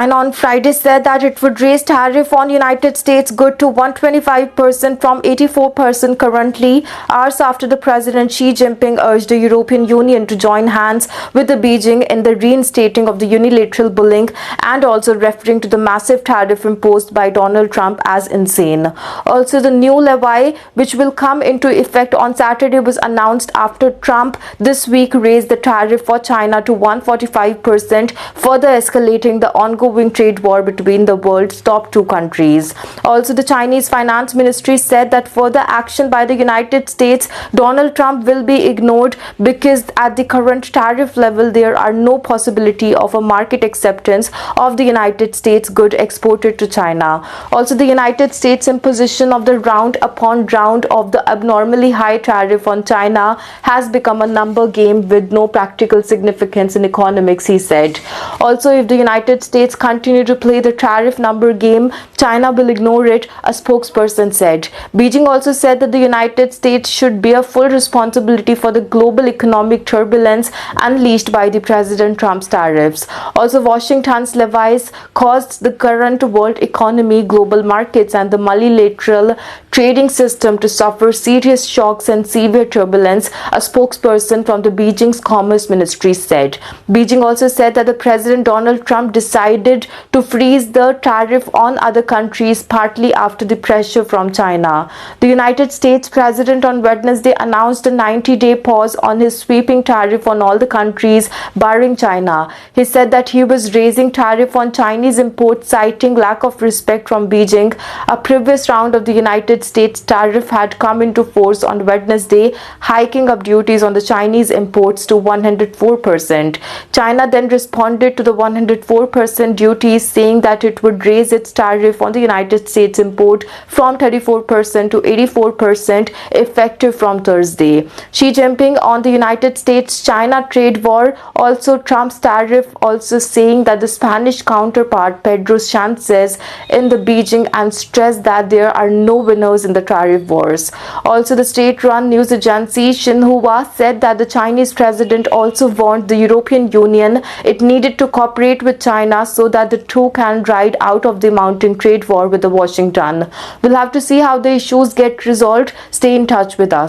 and on Friday said that it would raise tariff on United States goods to 125% from 84% currently, hours after the President Xi Jinping urged the European Union to join hands with the Beijing in the reinstating of the unilateral bullying, and also referring to the massive tariff imposed by Donald Trump as insane. Also, the new levy, which will come into effect on Saturday, was announced after Trump this week raised the tariff for China to 145%, further escalating the ongoing trade war between the world's top two countries. Also, the Chinese Finance Ministry said that further action by the United States, Donald Trump, will be ignored because at the current tariff level, there are no possibility of a market acceptance of the United States good exported to China. Also, the United States imposition of the round upon round of the abnormally high tariff on China has become a number game with no practical significance in economics, he said. Also, if the United States continue to play the tariff number game, China will ignore it, a spokesperson said. Beijing also said that the United States should bear full responsibility for the global economic turbulence unleashed by the President Trump's tariffs. Also, Washington's levies caused the current world economy, global markets, and the multilateral trading system to suffer serious shocks and severe turbulence, a spokesperson from the Beijing's Commerce Ministry said. Beijing also said that the President Donald Trump decided to freeze the tariff on other countries partly after the pressure from China. The United States President on Wednesday announced a 90-day pause on his sweeping tariff on all the countries barring China. He said that he was raising tariff on Chinese imports, citing lack of respect from Beijing. A previous round of the United States tariff had come into force on Wednesday, hiking up duties on the Chinese imports to 104%. China then responded to the 104% duties, saying that it would raise its tariff on the United States import from 34% to 84% effective from Thursday. Xi Jinping on the United States-China trade war, also Trump's tariff, also saying that the Spanish counterpart Pedro Sanchez in the Beijing, and stressed that there are no winners in the tariff wars. Also, the state-run news agency Xinhua said that the Chinese president also warned the European Union it needed to cooperate with China so that the two can ride out of the mounting trade war with Washington. We'll have to see how the issues get resolved. Stay in touch with us.